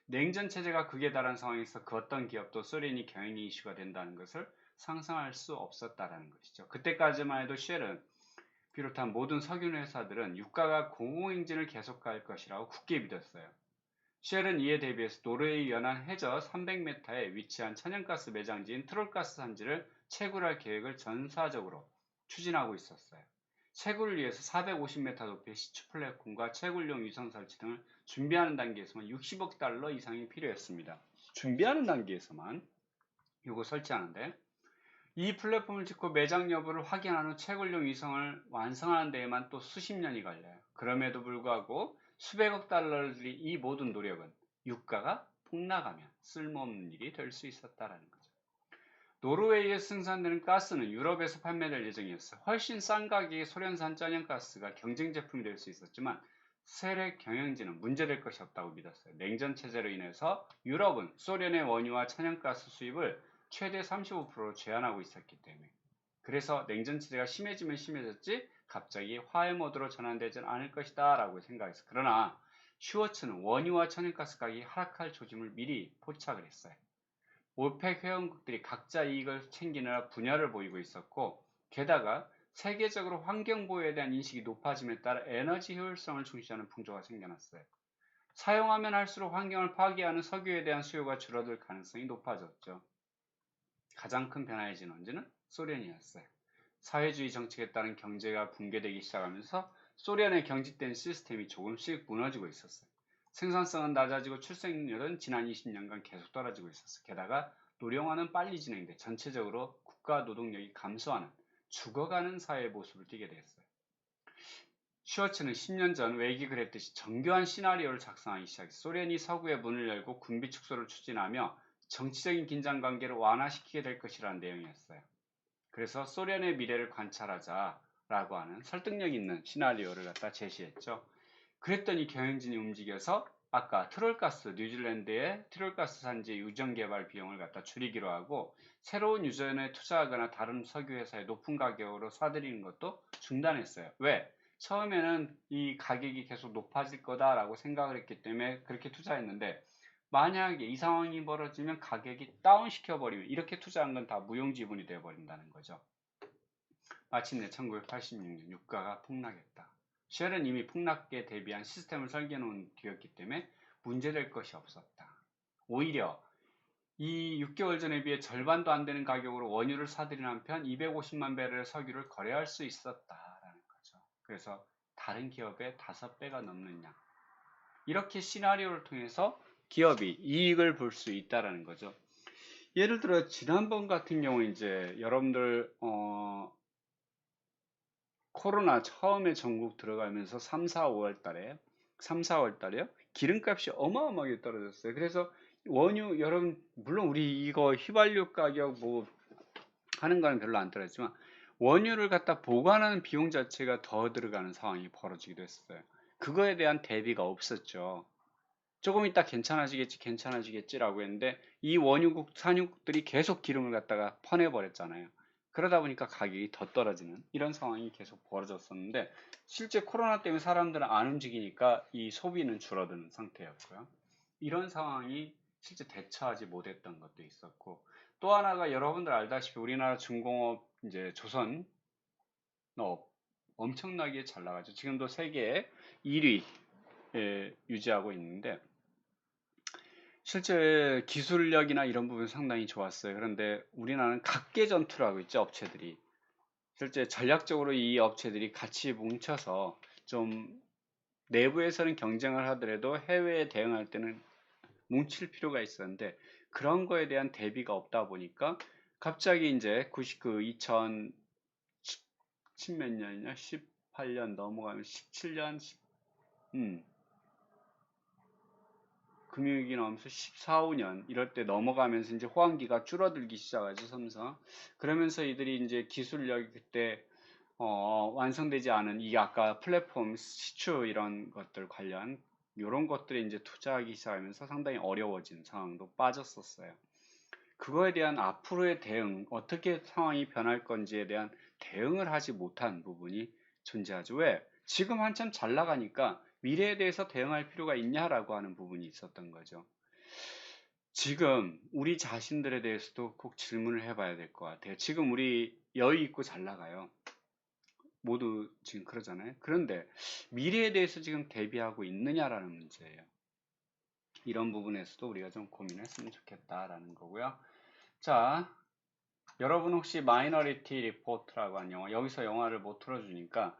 냉전 체제가 극에 달한 상황에서 그 어떤 기업도 소련이 경영이 이슈가 된다는 것을 상상할 수 없었다라는 것이죠. 그때까지만 해도 쉘은 비롯한 모든 석유 회사들은 유가가 공공행진을 계속할 것이라고 굳게 믿었어요. 쉘은 이에 대비해서 노르웨이 연안 해저 300m에 위치한 천연가스 매장지인 트롤가스 산지를 채굴할 계획을 전사적으로 추진하고 있었어요. 채굴을 위해서 450m 높이의 시추 플랫폼과 채굴용 위성 설치 등을 준비하는 단계에서만 60억 달러 이상이 필요했습니다. 준비하는 단계에서만 이거 설치하는데 이 플랫폼을 짓고 매장 여부를 확인한 후 채굴용 위성을 완성하는 데에만 또 수십 년이 걸려요. 그럼에도 불구하고 수백억 달러를 들인 이 모든 노력은 유가가 폭락하면 쓸모없는 일이 될 수 있었다라는 거죠. 노르웨이에 생산되는 가스는 유럽에서 판매될 예정이었어요. 훨씬 싼 가격의 소련산 천연가스가 경쟁 제품이 될 수 있었지만 세력 경영진은 문제될 것이 없다고 믿었어요. 냉전 체제로 인해서 유럽은 소련의 원유와 천연가스 수입을 최대 35%로 제한하고 있었기 때문에 그래서 냉전 체제가 심해지면 심해졌지 갑자기 화해 모드로 전환되지는 않을 것이다 라고 생각했어요. 그러나 슈워츠는 원유와 천연가스 가격이 하락할 조짐을 미리 포착을 했어요. 오펙 회원국들이 각자 이익을 챙기느라 분열을 보이고 있었고 게다가 세계적으로 환경보호에 대한 인식이 높아짐에 따라 에너지 효율성을 중시하는 풍조가 생겨났어요. 사용하면 할수록 환경을 파괴하는 석유에 대한 수요가 줄어들 가능성이 높아졌죠. 가장 큰 변화의 진원지는 소련이었어요. 사회주의 정책에 따른 경제가 붕괴되기 시작하면서 소련의 경직된 시스템이 조금씩 무너지고 있었어요. 생산성은 낮아지고 출생률은 지난 20년간 계속 떨어지고 있었어요. 게다가 노령화는 빨리 진행돼 전체적으로 국가 노동력이 감소하는 죽어가는 사회의 모습을 띠게 되었어요. 슈어츠는 10년 전 외기 그랬듯이 정교한 시나리오를 작성하기 시작했어요. 소련이 서구의 문을 열고 군비 축소를 추진하며 정치적인 긴장관계를 완화시키게 될 것이라는 내용이었어요. 그래서 소련의 미래를 관찰하자라고 하는 설득력 있는 시나리오를 갖다 제시했죠. 그랬더니 경영진이 움직여서 아까 트롤가스, 뉴질랜드의 트롤가스 산지 유전 개발 비용을 갖다 줄이기로 하고 새로운 유전에 투자하거나 다른 석유 회사에 높은 가격으로 사들이는 것도 중단했어요. 왜? 처음에는 이 가격이 계속 높아질 거다라고 생각을 했기 때문에 그렇게 투자했는데 만약에 이 상황이 벌어지면 가격이 다운시켜 버리면 이렇게 투자한 건 다 무용지물이 되어 버린다는 거죠. 마침내 1986년 유가가 폭락했다. 쉘은 이미 폭락에 대비한 시스템을 설계해 놓은 뒤였기 때문에 문제될 것이 없었다. 오히려 이 6개월 전에 비해 절반도 안 되는 가격으로 원유를 사들인 한편 250만 배럴의 석유를 거래할 수 있었다라는 거죠. 그래서 다른 기업의 5배가 넘는 양. 이렇게 시나리오를 통해서 기업이 이익을 볼 수 있다라는 거죠. 예를 들어 지난번 같은 경우 이제 여러분들 코로나 처음에 전국 들어가면서 3, 4, 5월 달에 3, 4월 달에요. 기름값이 어마어마하게 떨어졌어요. 그래서 원유 여러분 물론 우리 이거 휘발유 가격 뭐 하는 거는 별로 안 떨어졌지만 원유를 갖다 보관하는 비용 자체가 더 들어가는 상황이 벌어지기도 했어요. 그거에 대한 대비가 없었죠. 조금 있다 괜찮아지겠지라고 했는데 이 원유국 산유국들이 계속 기름을 갖다가 퍼내버렸잖아요. 그러다 보니까 가격이 더 떨어지는 이런 상황이 계속 벌어졌었는데 실제 코로나 때문에 사람들은 안 움직이니까 이 소비는 줄어드는 상태였고요. 이런 상황이 실제 대처하지 못했던 것도 있었고 또 하나가 여러분들 알다시피 우리나라 중공업 이제 조선업 엄청나게 잘 나가죠. 지금도 세계 1위 유지하고 있는데 실제 기술력이나 이런 부분 상당히 좋았어요. 그런데 우리나라는 각계 전투를 하고 있죠, 업체들이. 실제 전략적으로 이 업체들이 같이 뭉쳐서 좀 내부에서는 경쟁을 하더라도 해외에 대응할 때는 뭉칠 필요가 있었는데 그런 거에 대한 대비가 없다 보니까 갑자기 이제 2010몇 년이냐 18년 넘어가면 17년 금융위기 나오면서 14, 15년 이럴 때 넘어가면서 이제 호황기가 줄어들기 시작하죠, 섬서. 그러면서 이들이 이제 기술력이 그때 완성되지 않은 이 아까 플랫폼 시추 이런 것들 관련 이런 것들에 이제 투자하기 시작하면서 상당히 어려워진 상황도 빠졌었어요. 그거에 대한 앞으로의 대응, 어떻게 상황이 변할 건지에 대한 대응을 하지 못한 부분이 존재하죠. 왜? 지금 한참 잘 나가니까 미래에 대해서 대응할 필요가 있냐라고 하는 부분이 있었던 거죠. 지금 우리 자신들에 대해서도 꼭 질문을 해봐야 될 것 같아요. 지금 우리 여유 있고 잘 나가요. 모두 지금 그러잖아요. 그런데 미래에 대해서 지금 대비하고 있느냐라는 문제예요. 이런 부분에서도 우리가 좀 고민했으면 좋겠다라는 거고요. 자, 여러분 혹시 마이너리티 리포트라고 한 영화, 여기서 영화를 못 틀어주니까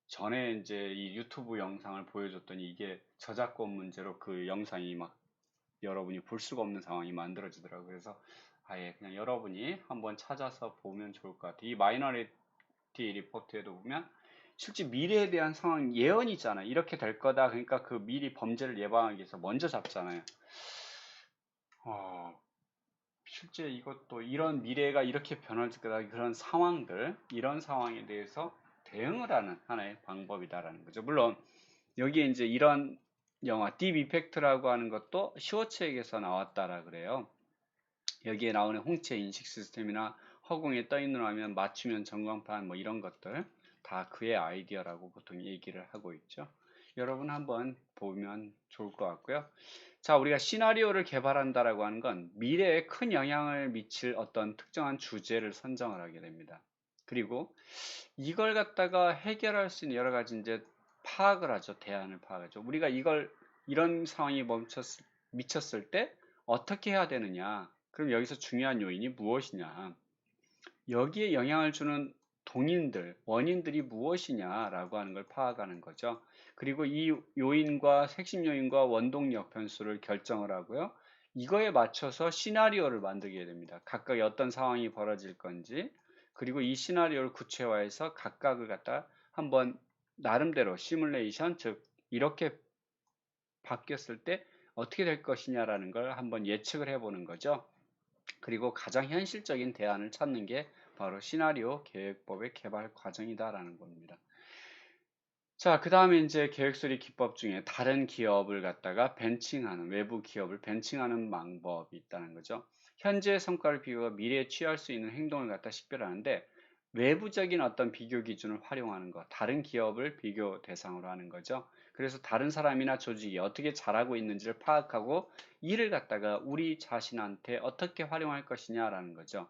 전에 이제 이 유튜브 영상을 보여줬더니 이게 저작권 문제로 그 영상이 막 여러분이 볼 수가 없는 상황이 만들어지더라고요. 그래서 아예 그냥 여러분이 한번 찾아서 보면 좋을 것 같아요. 이 마이너리티 리포트에도 보면 실제 미래에 대한 상황 예언이 있잖아요. 이렇게 될 거다. 그러니까 그 미리 범죄를 예방하기 위해서 먼저 잡잖아요. 실제 이것도 이런 미래가 이렇게 변할 거다. 그런 상황들, 이런 상황에 대해서 대응을 하는 하나의 방법이다라는 거죠. 물론 여기에 이제 이런 영화 딥 이펙트라고 하는 것도 시워츠에게서 나왔다라 그래요. 여기에 나오는 홍채 인식 시스템이나 허공에 떠 있는 화면, 맞춤형 전광판 뭐 이런 것들 다 그의 아이디어라고 보통 얘기를 하고 있죠. 여러분 한번 보면 좋을 것 같고요. 자, 우리가 시나리오를 개발한다라고 하는 건 미래에 큰 영향을 미칠 어떤 특정한 주제를 선정을 하게 됩니다. 그리고 이걸 갖다가 해결할 수 있는 여러 가지 이제 파악을 하죠. 대안을 파악하죠. 우리가 이걸 이런 상황이 미쳤을 때 어떻게 해야 되느냐? 그럼 여기서 중요한 요인이 무엇이냐? 여기에 영향을 주는 동인들, 원인들이 무엇이냐라고 하는 걸 파악하는 거죠. 그리고 이 요인과 핵심 요인과 원동력 변수를 결정을 하고요. 이거에 맞춰서 시나리오를 만들게 됩니다. 각각 어떤 상황이 벌어질 건지, 그리고 이 시나리오를 구체화해서 각각을 갖다 한번 나름대로 시뮬레이션, 즉 이렇게 바뀌었을 때 어떻게 될 것이냐라는 걸 한번 예측을 해보는 거죠. 그리고 가장 현실적인 대안을 찾는 게 바로 시나리오 계획법의 개발 과정이다라는 겁니다. 자, 그 다음에 이제 계획수리 기법 중에 다른 기업을 갖다가 벤칭하는, 외부 기업을 벤칭하는 방법이 있다는 거죠. 현재의 성과를 비교가 미래에 취할 수 있는 행동을 갖다 식별하는데 외부적인 어떤 비교 기준을 활용하는 것, 다른 기업을 비교 대상으로 하는 거죠. 그래서 다른 사람이나 조직이 어떻게 잘하고 있는지를 파악하고 이를 갖다가 우리 자신한테 어떻게 활용할 것이냐라는 거죠.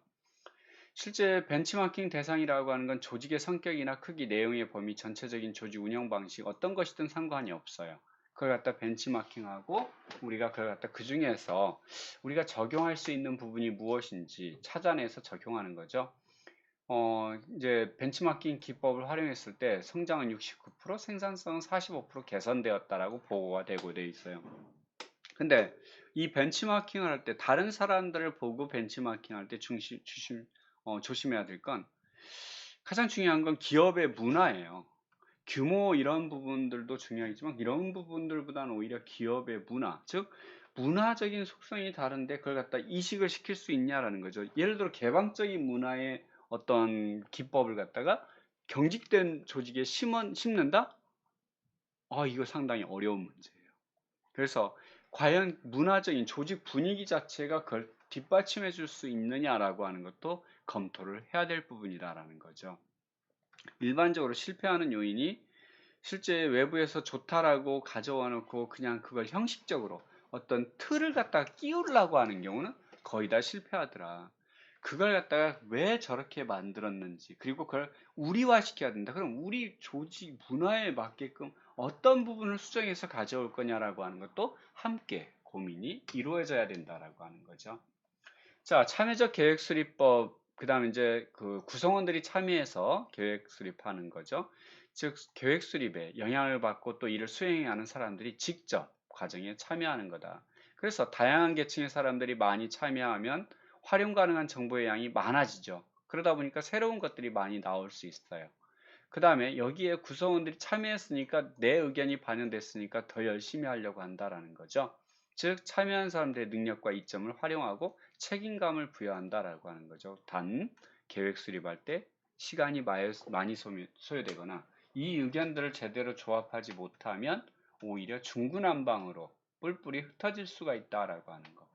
실제 벤치마킹 대상이라고 하는 건 조직의 성격이나 크기, 내용의 범위, 전체적인 조직 운영 방식 어떤 것이든 상관이 없어요. 그걸 갖다 벤치마킹하고 우리가 그걸 갖다 그 중에서 우리가 적용할 수 있는 부분이 무엇인지 찾아내서 적용하는 거죠. 이제 벤치마킹 기법을 활용했을 때 성장은 69%, 생산성은 45% 개선되었다라고 보고가 되고 돼 있어요. 근데 이 벤치마킹을 할 때 다른 사람들을 보고 벤치마킹 할 때 조심해야 될 건 가장 중요한 건 기업의 문화예요. 규모 이런 부분들도 중요하지만 이런 부분들보다는 오히려 기업의 문화, 즉 문화적인 속성이 다른데 그걸 갖다 이식을 시킬 수 있냐라는 거죠. 예를 들어 개방적인 문화의 어떤 기법을 갖다가 경직된 조직에 심는다? 이거 상당히 어려운 문제예요. 그래서 과연 문화적인 조직 분위기 자체가 그걸 뒷받침해 줄 수 있느냐라고 하는 것도 검토를 해야 될 부분이다라는 거죠. 일반적으로 실패하는 요인이 실제 외부에서 좋다라고 가져와 놓고 그냥 그걸 형식적으로 어떤 틀을 갖다가 끼우려고 하는 경우는 거의 다 실패하더라. 그걸 갖다가 왜 저렇게 만들었는지, 그리고 그걸 우리화시켜야 된다. 그럼 우리 조직 문화에 맞게끔 어떤 부분을 수정해서 가져올 거냐라고 하는 것도 함께 고민이 이루어져야 된다라고 하는 거죠. 자, 참여적 계획 수립법, 그 다음에 이제 그 구성원들이 참여해서 계획 수립하는 거죠. 즉, 계획 수립에 영향을 받고 또 이를 수행해야 하는 사람들이 직접 과정에 참여하는 거다. 그래서 다양한 계층의 사람들이 많이 참여하면 활용 가능한 정보의 양이 많아지죠. 그러다 보니까 새로운 것들이 많이 나올 수 있어요. 그 다음에 여기에 구성원들이 참여했으니까 내 의견이 반영됐으니까 더 열심히 하려고 한다라는 거죠. 즉 참여한 사람들의 능력과 이점을 활용하고 책임감을 부여한다라고 하는 거죠. 단 계획 수립할 때 시간이 많이 소요되거나 이 의견들을 제대로 조합하지 못하면 오히려 중구난방으로 뿔뿔이 흩어질 수가 있다라고 하는 거.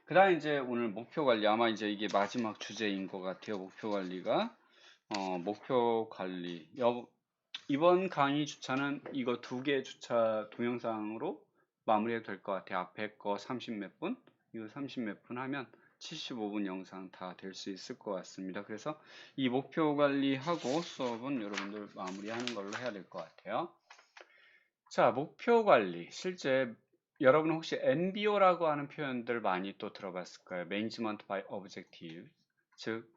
그다음 이제 오늘 목표 관리, 아마 이제 이게 마지막 주제인 것 같아요. 목표 관리가 목표 관리. 이번 강의 주차는 이거 2개 주차 동영상으로 마무리가 될 것 같아요. 앞에 거 30 몇 분, 이거 30 몇 분 하면 75분 영상 다 될 수 있을 것 같습니다. 그래서 이 목표 관리하고 수업은 여러분들 마무리하는 걸로 해야 될 것 같아요. 자, 목표 관리. 실제 여러분 혹시 MBO라고 하는 표현들 많이 또 들어봤을 거예요. Management by Objective. 즉,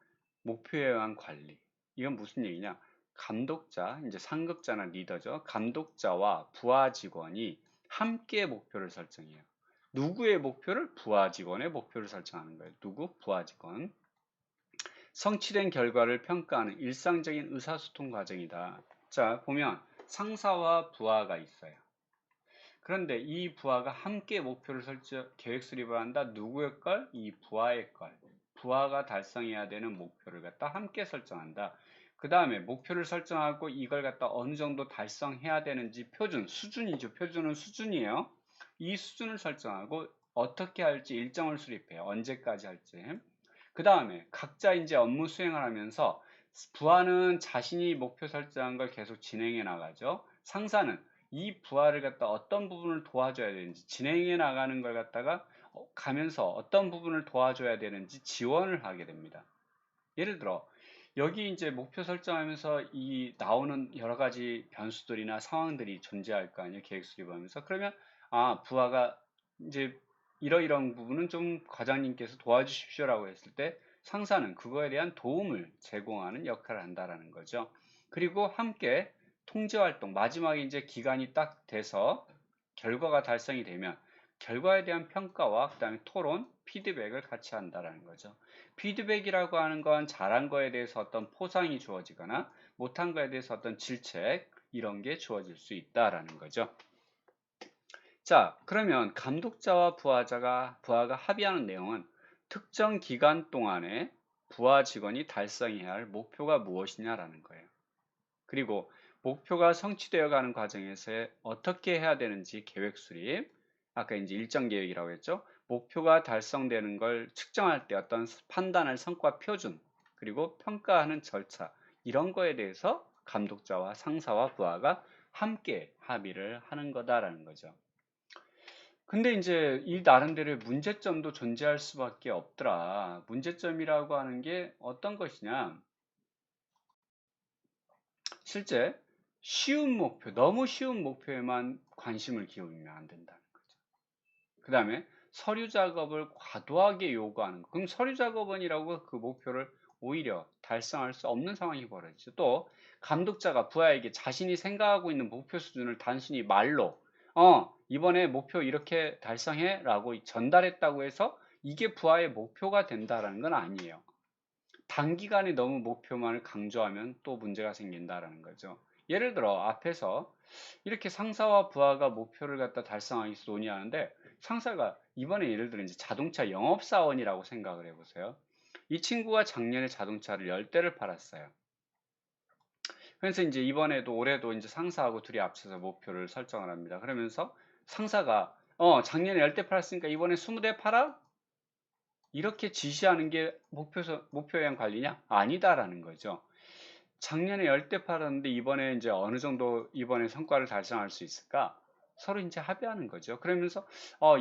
목표에 의한 관리. 이건 무슨 얘기냐? 감독자, 이제 상급자나 리더죠. 감독자와 부하 직원이 함께 목표를 설정해요. 누구의 목표를? 부하 직원의 목표를 설정하는 거예요. 누구? 부하 직원. 성취된 결과를 평가하는 일상적인 의사소통 과정이다. 자, 보면 상사와 부하가 있어요. 그런데 이 부하가 함께 목표를 계획 수립을 한다. 누구의 걸? 이 부하의 걸. 부하가 달성해야 되는 목표를 갖다 함께 설정한다. 그 다음에 목표를 설정하고 이걸 갖다 어느 정도 달성해야 되는지 표준, 수준이죠. 표준은 수준이에요. 이 수준을 설정하고 어떻게 할지 일정을 수립해요. 언제까지 할지. 그 다음에 각자 이제 업무 수행을 하면서 부하는 자신이 목표 설정한 걸 계속 진행해 나가죠. 상사는 이 부하를 갖다 어떤 부분을 도와줘야 되는지 진행해 나가는 걸 갖다가 가면서 어떤 부분을 도와줘야 되는지 지원을 하게 됩니다. 예를 들어 여기 이제 목표 설정하면서 이 나오는 여러 가지 변수들이나 상황들이 존재할 거 아니에요. 계획 수립하면서. 그러면 부하가 이제 이러이러한 부분은 좀 과장님께서 도와주십시오라고 했을 때 상사는 그거에 대한 도움을 제공하는 역할을 한다라는 거죠. 그리고 함께 통제 활동, 마지막에 이제 기간이 딱 돼서 결과가 달성이 되면 결과에 대한 평가와 그다음에 토론, 피드백을 같이 한다라는 거죠. 피드백이라고 하는 건 잘한 거에 대해서 어떤 포상이 주어지거나 못한 거에 대해서 어떤 질책 이런 게 주어질 수 있다라는 거죠. 자, 그러면 감독자와 부하가 합의하는 내용은 특정 기간 동안에 부하 직원이 달성해야 할 목표가 무엇이냐라는 거예요. 그리고 목표가 성취되어 가는 과정에서 어떻게 해야 되는지 계획 수립, 아까 이제 일정 계획이라고 했죠. 목표가 달성되는 걸 측정할 때 어떤 판단할 성과 표준, 그리고 평가하는 절차, 이런 거에 대해서 감독자와 상사와 부하가 함께 합의를 하는 거다라는 거죠. 근데 이제 이 나름대로의 문제점도 존재할 수밖에 없더라. 문제점이라고 하는 게 어떤 것이냐? 실제 쉬운 목표, 너무 쉬운 목표에만 관심을 기울이면 안 된다는 거죠. 그 다음에 서류 작업을 과도하게 요구하는 거. 그럼 서류 작업원이라고 그 목표를 오히려 달성할 수 없는 상황이 벌어지죠. 또 감독자가 부하에게 자신이 생각하고 있는 목표 수준을 단순히 말로 이번에 목표 이렇게 달성해 라고 전달했다고 해서 이게 부하의 목표가 된다라는 건 아니에요. 단기간에 너무 목표만을 강조하면 또 문제가 생긴다라는 거죠. 예를 들어 앞에서 이렇게 상사와 부하가 목표를 갖다 달성하기 위해서 논의하는데 상사가 이번에 예를 들어 이제 자동차 영업사원이라고 생각을 해보세요. 이 친구가 작년에 자동차를 10대를 팔았어요. 그래서 이제 이번에도 올해도 이제 상사하고 둘이 합쳐서 목표를 설정을 합니다. 그러면서 상사가 작년에 10대 팔았으니까 이번에 20대 팔아? 이렇게 지시하는 게 목표에 의한 관리냐? 아니다라는 거죠. 작년에 10대 팔았는데 이번에 이제 어느 정도 이번에 성과를 달성할 수 있을까? 서로 이제 합의하는 거죠. 그러면서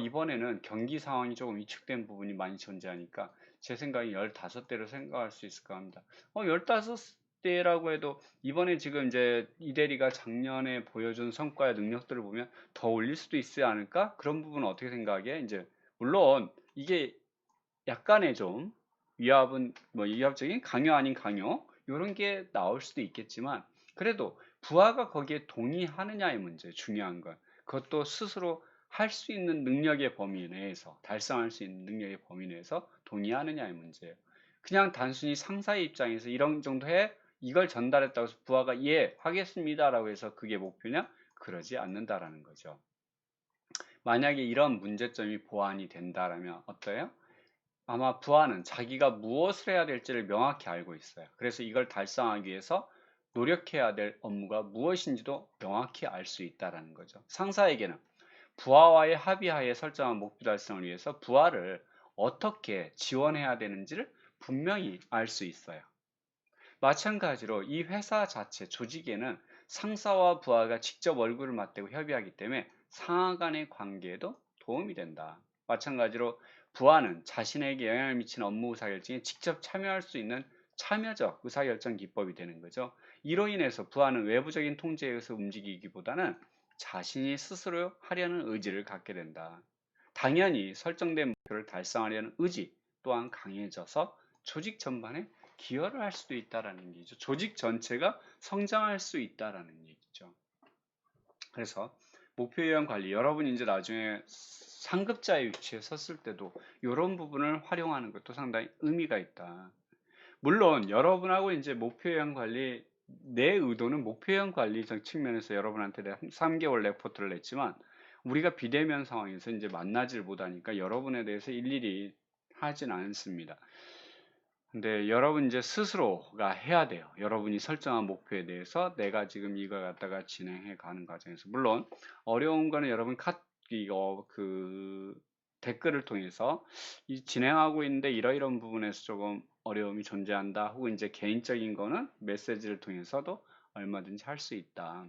이번에는 경기 상황이 조금 위축된 부분이 많이 존재하니까 제 생각에 15대로 생각할 수 있을까 합니다. 15대라고 해도 이번에 지금 이제 이 대리가 작년에 보여준 성과의 능력들을 보면 더 올릴 수도 있지 않을까? 그런 부분은 어떻게 생각해? 이제 물론 이게 약간의 좀 위압은 위압적인 강요 아닌 강요 이런 게 나올 수도 있겠지만 그래도 부하가 거기에 동의하느냐의 문제 중요한 건 그것도 스스로 할 수 있는 능력의 범위 내에서 달성할 수 있는 능력의 범위 내에서 동의하느냐의 문제예요. 그냥 단순히 상사의 입장에서 이런 정도 해 이걸 전달했다고 해서 부하가 예 하겠습니다라고 해서 그게 목표냐? 그러지 않는다라는 거죠. 만약에 이런 문제점이 보완이 된다라면 어때요? 아마 부하는 자기가 무엇을 해야 될지를 명확히 알고 있어요. 그래서 이걸 달성하기 위해서 노력해야 될 업무가 무엇인지도 명확히 알 수 있다라는 거죠. 상사에게는 부하와의 합의하에 설정한 목표 달성을 위해서 부하를 어떻게 지원해야 되는지를 분명히 알 수 있어요. 마찬가지로 이 회사 자체 조직에는 상사와 부하가 직접 얼굴을 맞대고 협의하기 때문에 상하 간의 관계에도 도움이 된다. 마찬가지로 부하는 자신에게 영향을 미치는 업무 의사결정에 직접 참여할 수 있는 참여적 의사결정 기법이 되는 거죠. 이로 인해서 부하는 외부적인 통제에 의해서 움직이기보다는 자신이 스스로 하려는 의지를 갖게 된다. 당연히 설정된 목표를 달성하려는 의지 또한 강해져서 조직 전반에 기여를 할 수도 있다라는 얘기죠. 조직 전체가 성장할 수 있다라는 얘기죠. 그래서 목표 유형 관리, 여러분이 이제 나중에 상급자의 위치에 섰을 때도 이런 부분을 활용하는 것도 상당히 의미가 있다. 물론 여러분하고 이제 목표 유형 관리, 내 의도는 목표 유형 관리적 측면에서 여러분한테 내가 3개월 레포트를 냈지만 우리가 비대면 상황에서 이제 만나질 못하니까 여러분에 대해서 일일이 하진 않습니다. 근데 여러분 이제 스스로가 해야 돼요. 여러분이 설정한 목표에 대해서 내가 지금 이걸 갖다가 진행해 가는 과정에서 물론 어려운 거는 여러분 이거 댓글을 통해서 이 진행하고 있는데 이러이런 부분에서 조금 어려움이 존재한다. 혹은 이제 개인적인 거는 메시지를 통해서도 얼마든지 할 수 있다.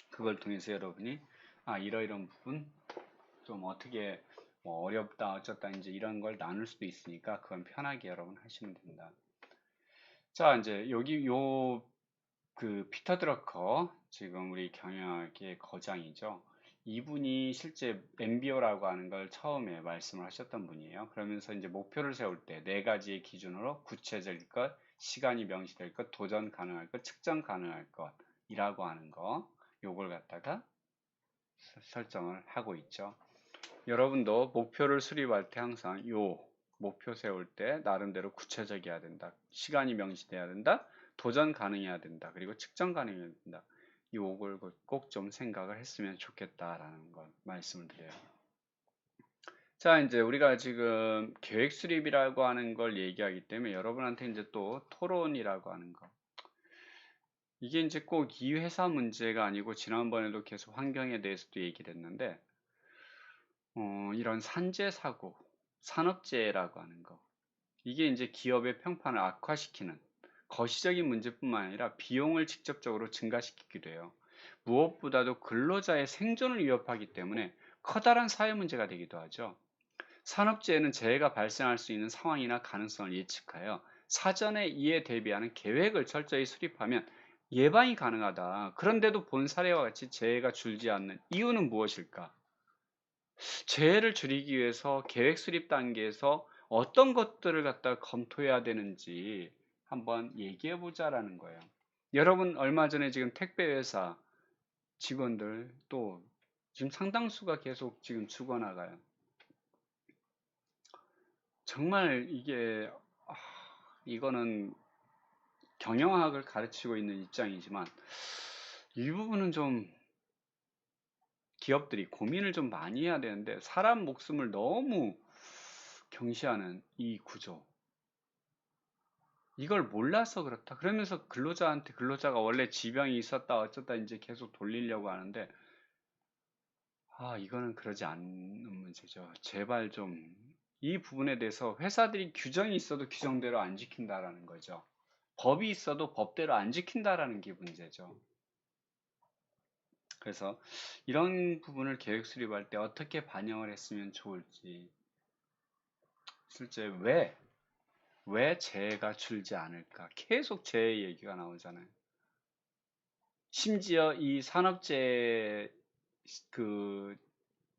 그걸 통해서 여러분이 이러이런 부분 좀 어떻게 뭐 어렵다 어쩌다 이제 이런 걸 나눌 수도 있으니까 그건 편하게 여러분 하시면 된다. 자, 이제 여기 피터 드러커 지금 우리 경영학의 거장이죠. 이분이 실제 MBO라고 하는 걸 처음에 말씀을 하셨던 분이에요. 그러면서 이제 목표를 세울 때 네 가지의 기준으로 구체적일 것, 시간이 명시될 것, 도전 가능할 것, 측정 가능할 것이라고 하는 거, 요걸 갖다가 설정을 하고 있죠. 여러분도 목표를 수립할 때 항상 목표 세울 때 나름대로 구체적이어야 된다. 시간이 명시돼야 된다. 도전 가능해야 된다. 그리고 측정 가능해야 된다. 요걸 꼭 좀 생각을 했으면 좋겠다라는 걸 말씀을 드려요. 자, 이제 우리가 지금 계획 수립이라고 하는 걸 얘기하기 때문에 여러분한테 이제 또 토론이라고 하는 거. 이게 이제 꼭 이 회사 문제가 아니고 지난번에도 계속 환경에 대해서도 얘기를 했는데 이런 산재 사고, 산업재해라고 하는 거. 이게 이제 기업의 평판을 악화시키는 거시적인 문제뿐만 아니라 비용을 직접적으로 증가시키기도 해요. 무엇보다도 근로자의 생존을 위협하기 때문에 커다란 사회 문제가 되기도 하죠. 산업재해는 재해가 발생할 수 있는 상황이나 가능성을 예측하여 사전에 이에 대비하는 계획을 철저히 수립하면 예방이 가능하다. 그런데도 본 사례와 같이 재해가 줄지 않는 이유는 무엇일까? 재해를 줄이기 위해서 계획 수립 단계에서 어떤 것들을 갖다 검토해야 되는지 한번 얘기해 보자라는 거예요. 여러분 얼마 전에 지금 택배 회사 직원들 또 지금 상당수가 계속 지금 죽어나가요. 정말 이거는 경영학을 가르치고 있는 입장이지만 이 부분은 좀 기업들이 고민을 좀 많이 해야 되는데 사람 목숨을 너무 경시하는 이 구조. 이걸 몰라서 그렇다. 그러면서 근로자가 원래 지병이 있었다 어쩌다 이제 계속 돌리려고 하는데 이거는 그러지 않는 문제죠. 제발 좀 이 부분에 대해서 회사들이 규정이 있어도 규정대로 안 지킨다라는 거죠. 법이 있어도 법대로 안 지킨다라는 게 문제죠. 그래서 이런 부분을 계획 수립할 때 어떻게 반영을 했으면 좋을지 실제 왜 재해가 줄지 않을까 계속 재해 얘기가 나오잖아요. 심지어 이 산업재해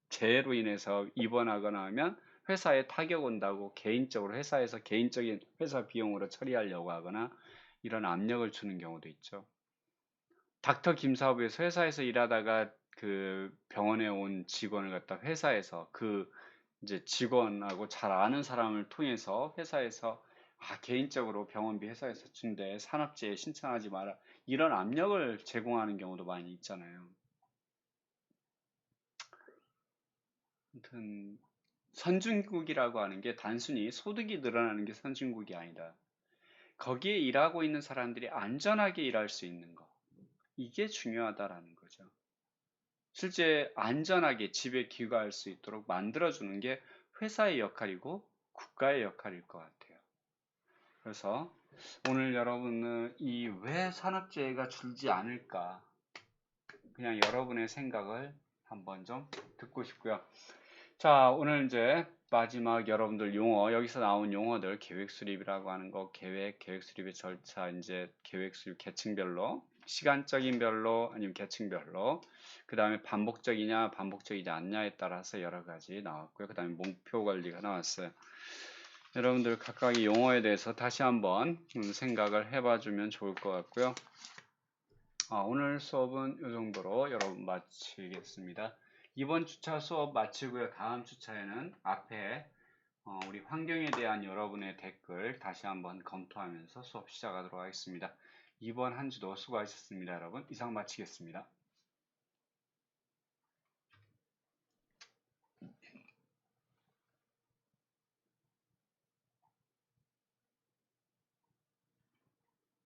재해로 인해서 입원하거나 하면 회사에 타격 온다고 개인적으로 회사에서 개인적인 회사 비용으로 처리하려고 하거나 이런 압력을 주는 경우도 있죠. 닥터 김사부에서 회사에서 일하다가 그 병원에 온 직원을 갖다 회사에서 이제 직원하고 잘 아는 사람을 통해서 회사에서 개인적으로 병원비 회사에서 준대 산업재해 신청하지 마라 이런 압력을 제공하는 경우도 많이 있잖아요. 아무튼 선진국이라고 하는 게 단순히 소득이 늘어나는 게 선진국이 아니다. 거기에 일하고 있는 사람들이 안전하게 일할 수 있는 거. 이게 중요하다라는 거죠. 실제 안전하게 집에 귀가할 수 있도록 만들어주는 게 회사의 역할이고 국가의 역할일 것 같아요. 그래서 오늘 여러분은 이 왜 산업재해가 줄지 않을까 그냥 여러분의 생각을 한번 좀 듣고 싶고요. 자, 오늘 이제 마지막 여러분들 용어, 여기서 나온 용어들, 계획 수립이라고 하는 거, 계획 수립의 절차, 이제 계획 수립 계층별로, 시간적인 별로, 아니면 계층별로, 그 다음에 반복적이냐, 반복적이지 않냐에 따라서 여러 가지 나왔고요. 그 다음에 목표 관리가 나왔어요. 여러분들 각각의 용어에 대해서 다시 한번 생각을 해봐 주면 좋을 것 같고요. 오늘 수업은 이 정도로 여러분 마치겠습니다. 이번 주차 수업 마치고요. 다음 주차에는 앞에 우리 환경에 대한 여러분의 댓글 다시 한번 검토하면서 수업 시작하도록 하겠습니다. 이번 한 주도 수고하셨습니다, 여러분. 이상 마치겠습니다.